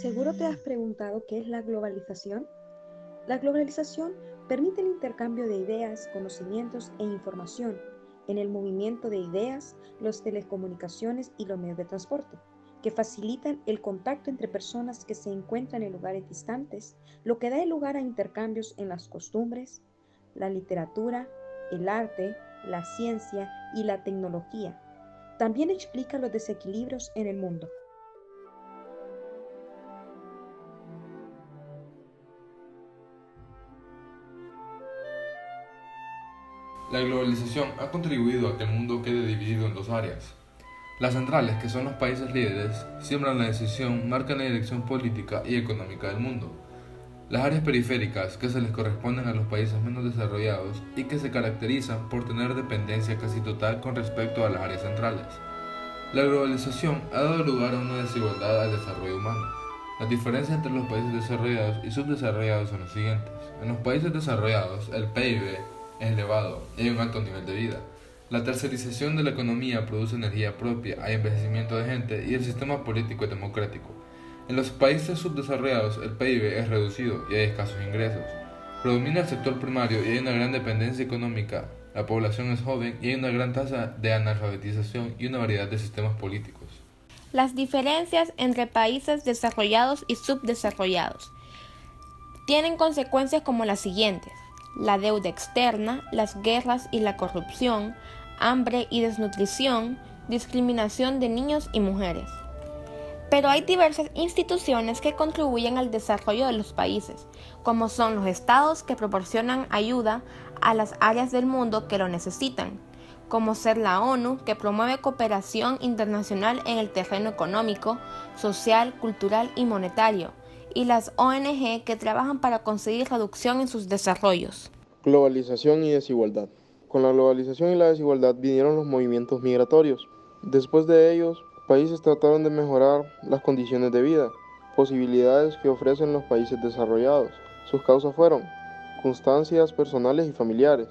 Seguro te has preguntado qué es la globalización. La globalización permite el intercambio de ideas, conocimientos e información en el movimiento de ideas, las telecomunicaciones y los medios de transporte, que facilitan el contacto entre personas que se encuentran en lugares distantes, lo que da lugar a intercambios en las costumbres, la literatura, el arte, la ciencia y la tecnología. También explica los desequilibrios en el mundo. La globalización ha contribuido a que el mundo quede dividido en dos áreas. Las centrales, que son los países líderes, siembran la decisión, marcan la dirección política y económica del mundo. Las áreas periféricas, que se les corresponden a los países menos desarrollados y que se caracterizan por tener dependencia casi total con respecto a las áreas centrales. La globalización ha dado lugar a una desigualdad al desarrollo humano. Las diferencias entre los países desarrollados y subdesarrollados son las siguientes. En los países desarrollados, el PIB es elevado y hay un alto nivel de vida. La tercerización de la economía produce energía propia, hay envejecimiento de gente y el sistema político es democrático. En los países subdesarrollados, el PIB es reducido y hay escasos ingresos. Predomina el sector primario y hay una gran dependencia económica. La población es joven y hay una gran tasa de analfabetización y una variedad de sistemas políticos. Las diferencias entre países desarrollados y subdesarrollados tienen consecuencias como las siguientes: la deuda externa, las guerras y la corrupción, hambre y desnutrición, discriminación de niños y mujeres. Pero hay diversas instituciones que contribuyen al desarrollo de los países, como son los estados que proporcionan ayuda a las áreas del mundo que lo necesitan, como ser la ONU, que promueve cooperación internacional en el terreno económico, social, cultural y monetario, y las ONG que trabajan para conseguir reducción en sus desarrollos. Globalización y desigualdad. Con la globalización y la desigualdad vinieron los movimientos migratorios. Después de ellos, países trataron de mejorar las condiciones de vida, posibilidades que ofrecen los países desarrollados. Sus causas fueron circunstancias personales y familiares,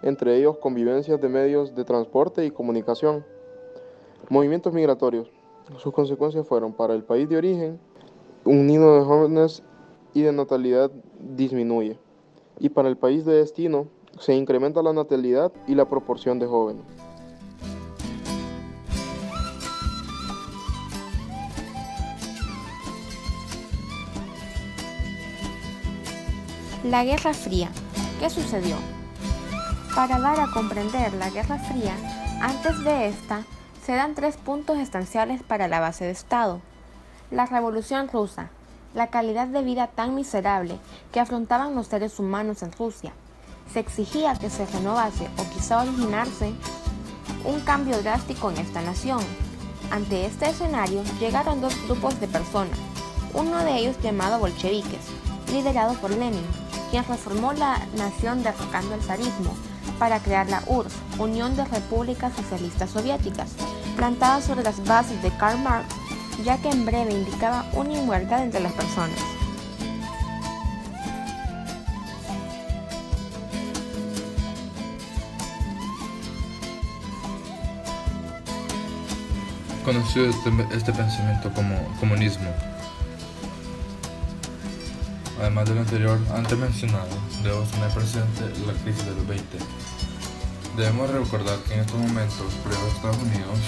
entre ellos convivencias de medios de transporte y comunicación. Movimientos migratorios. Sus consecuencias fueron para el país de origen, un nido de jóvenes y de natalidad disminuye, y para el país de destino se incrementa la natalidad y la proporción de jóvenes. La Guerra Fría. ¿Qué sucedió? Para dar a comprender la Guerra Fría, antes de esta, se dan 3 puntos esenciales para la base de Estado. La Revolución Rusa, la calidad de vida tan miserable que afrontaban los seres humanos en Rusia. Se exigía que se renovase o quizá originarse un cambio drástico en esta nación. Ante este escenario llegaron 2 grupos de personas, uno de ellos llamado bolcheviques, liderado por Lenin, quien reformó la nación derrocando el zarismo para crear la URSS, Unión de Repúblicas Socialistas Soviéticas, plantada sobre las bases de Karl Marx, ya que en breve indicaba una igualdad entre las personas. Conocido este pensamiento como comunismo. Además de lo anterior, antes mencionado, debemos tener presente la crisis de los 20. Debemos recordar que en estos momentos, primero Estados Unidos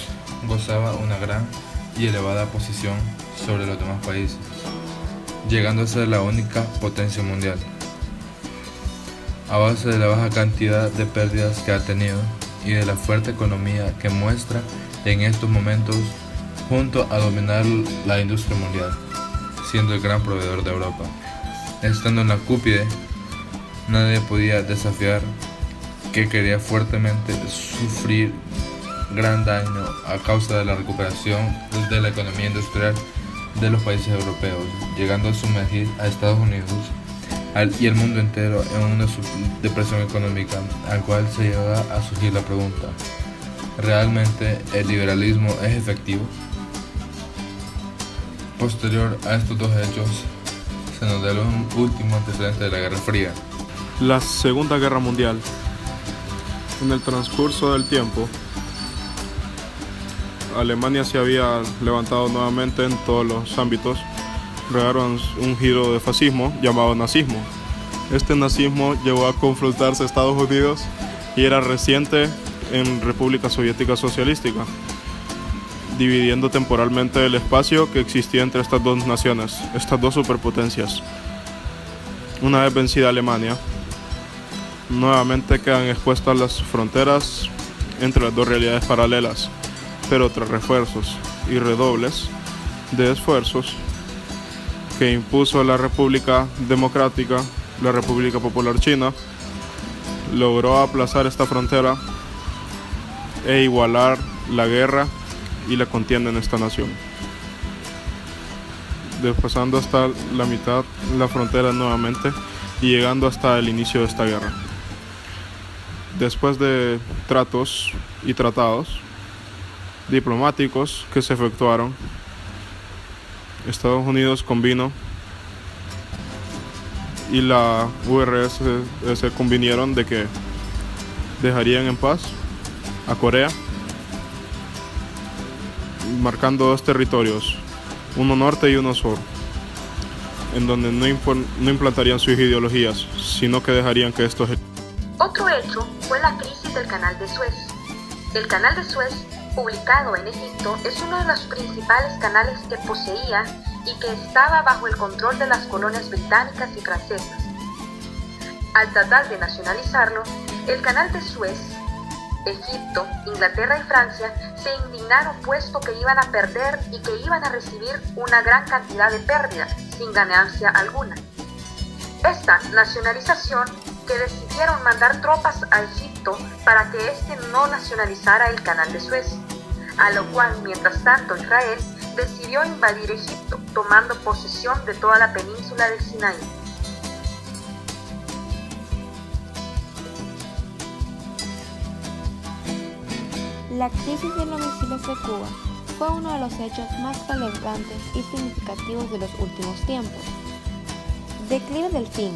gozaba una gran y elevada posición sobre los demás países, llegando a ser la única potencia mundial. A base de la baja cantidad de pérdidas que ha tenido y de la fuerte economía que muestra en estos momentos, junto a dominar la industria mundial, siendo el gran proveedor de Europa. Estando en la cúspide, nadie podía desafiar que quería fuertemente sufrir gran daño a causa de la recuperación de la economía industrial de los países europeos, llegando a sumergir a Estados Unidos y el mundo entero en una depresión económica, al cual se llega a surgir la pregunta: ¿realmente el liberalismo es efectivo? Posterior a estos dos hechos, se nos da un último antecedente de la Guerra Fría. La Segunda Guerra Mundial. En el transcurso del tiempo, Alemania se había levantado nuevamente en todos los ámbitos crearon un giro de fascismo llamado nazismo. Este nazismo llegó a confrontarse a Estados Unidos y era reciente en República Soviética Socialística, dividiendo temporalmente el espacio que existía entre estas dos naciones, estas dos superpotencias. Una vez vencida Alemania, nuevamente quedan expuestas las fronteras entre las dos realidades paralelas, pero tras refuerzos y redobles de esfuerzos que impuso la República Democrática, la República Popular China, logró aplazar esta frontera e igualar la guerra y la contienda en esta nación, desplazando hasta la mitad la frontera nuevamente y llegando hasta el inicio de esta guerra. Después de tratos y tratados diplomáticos que se efectuaron, Estados Unidos convino y la URSS se convinieron de que dejarían en paz a Corea, marcando dos territorios, uno norte y uno sur, en donde no implantarían sus ideologías, sino que dejarían que estos... Otro hecho fue la crisis del Canal de Suez. El Canal de Suez, ubicado en Egipto, es uno de los principales canales que poseía y que estaba bajo el control de las colonias británicas y francesas. Al tratar de nacionalizarlo, el Canal de Suez, Egipto, Inglaterra y Francia se indignaron puesto que iban a perder y que iban a recibir una gran cantidad de pérdidas sin ganancia alguna. Esta nacionalización que decidieron mandar tropas a Egipto para que éste no nacionalizara el Canal de Suez, a lo cual, mientras tanto, Israel decidió invadir Egipto, tomando posesión de toda la península del Sinaí. La crisis de los misiles de Cuba fue uno de los hechos más relevantes y significativos de los últimos tiempos. Declive del fin.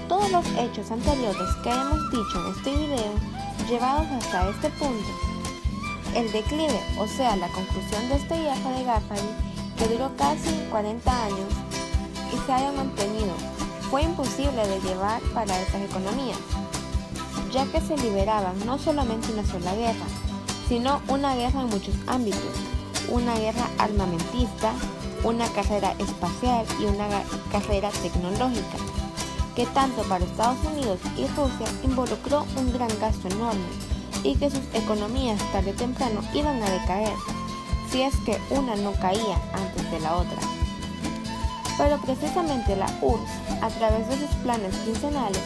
Todos los hechos anteriores que hemos dicho en este video, llevados hasta este punto. El declive, o sea, la conclusión de esta guerra de Gallipoli, que duró casi 40 años y se haya mantenido, fue imposible de llevar para estas economías, ya que se liberaban no solamente una sola guerra, sino una guerra en muchos ámbitos, una guerra armamentista, una carrera espacial y una carrera tecnológica, que tanto para Estados Unidos y Rusia involucró un gran gasto enorme y que sus economías tarde o temprano iban a decaer, si es que una no caía antes de la otra. Pero precisamente la URSS, a través de sus planes quincenales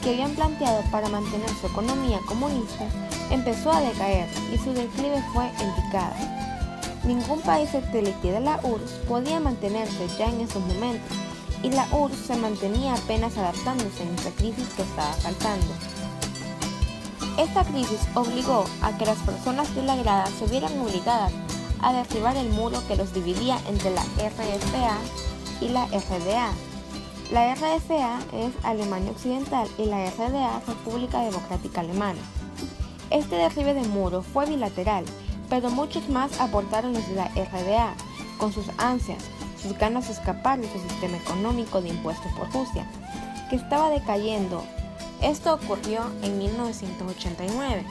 que habían planteado para mantener su economía comunista, empezó a decaer y su declive fue en picada. Ningún país satélite de la URSS podía mantenerse ya en esos momentos, y la URSS se mantenía apenas adaptándose en esta crisis que estaba saltando. Esta crisis obligó a que las personas de la grada se vieran obligadas a derribar el muro que los dividía entre la RFA y la RDA. La RFA es Alemania Occidental y la RDA República Democrática Alemana. Este derribe de muro fue bilateral, pero muchos más aportaron desde la RDA, con sus ansias, sus ganas de escapar de su sistema económico de impuestos por Rusia, que estaba decayendo. Esto ocurrió en 1989,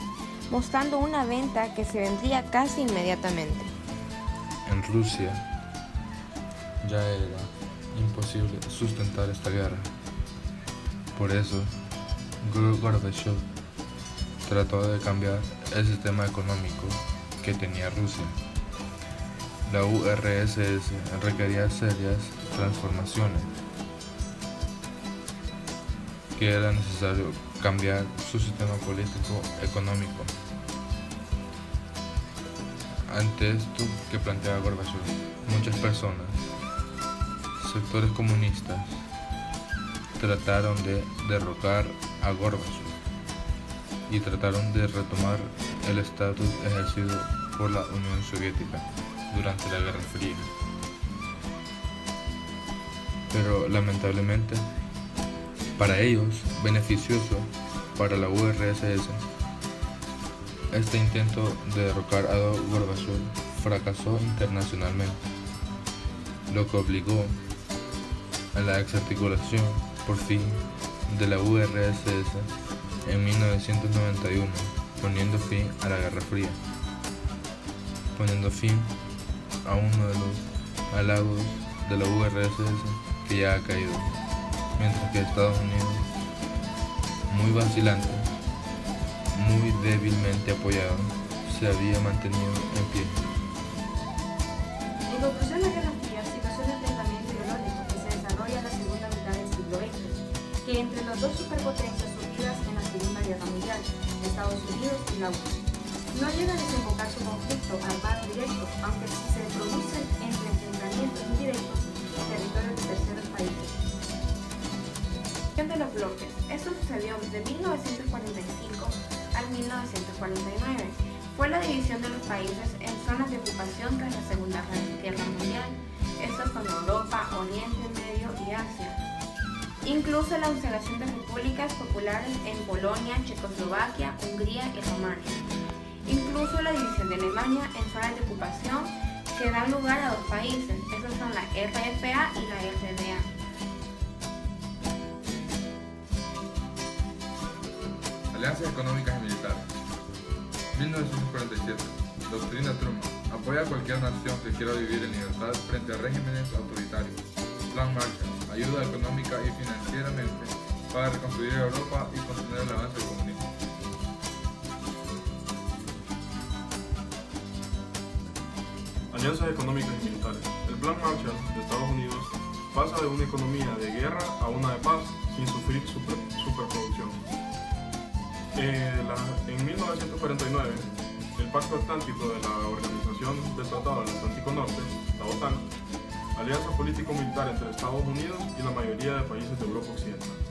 mostrando una venta que se vendría casi inmediatamente. En Rusia ya era imposible sustentar esta guerra. Por eso, Gorbachev trató de cambiar el sistema económico que tenía Rusia. La URSS requería serias transformaciones, que era necesario cambiar su sistema político-económico. Ante esto que planteaba Gorbachev, muchas personas, sectores comunistas, trataron de derrocar a Gorbachev y trataron de retomar el estatus ejercido por la Unión Soviética durante la Guerra Fría. Pero lamentablemente, para ellos, beneficioso para la URSS, este intento de derrocar a Gorbachev fracasó internacionalmente, lo que obligó a la desarticulación, por fin, de la URSS en 1991, poniendo fin a la Guerra Fría, poniendo fin a uno de los halagos de la URSS que ya ha caído, mientras que Estados Unidos, muy vacilante, muy débilmente apoyado, se había mantenido en pie. En conclusión, la Guerra Fría situó un enfrentamiento ideológico que se desarrolla en la segunda mitad del siglo XX, que entre las dos superpotencias surgidas en la Segunda Guerra Mundial, Estados Unidos y la URSS, no llega a desembocar su conflicto armado directo, aunque sí se producen entre enfrentamientos indirectos en territorios de terceros países. De los bloques. Esto sucedió de 1945 al 1949. Fue la división de los países en zonas de ocupación tras la Segunda Guerra Mundial. Estos son Europa, Oriente Medio y Asia. Incluso la instalación de repúblicas populares en Polonia, Checoslovaquia, Hungría y Rumania. Incluso la división de Alemania en zonas de ocupación que dan lugar a dos países. Estos son la RFA y la RDA. Alianzas económicas y militares. 1947. Doctrina Truman. Apoya a cualquier nación que quiera vivir en libertad frente a regímenes autoritarios. Plan Marshall. Ayuda económica y financieramente para reconstruir Europa y contener el avance del comunismo. Alianzas económicas y militares. El Plan Marshall de Estados Unidos pasa de una economía de guerra a una de paz sin sufrir superproducción. En 1949, el Pacto Atlántico de la Organización del Tratado del Atlántico Norte, la OTAN, alianza político-militar entre Estados Unidos y la mayoría de países de Europa Occidental.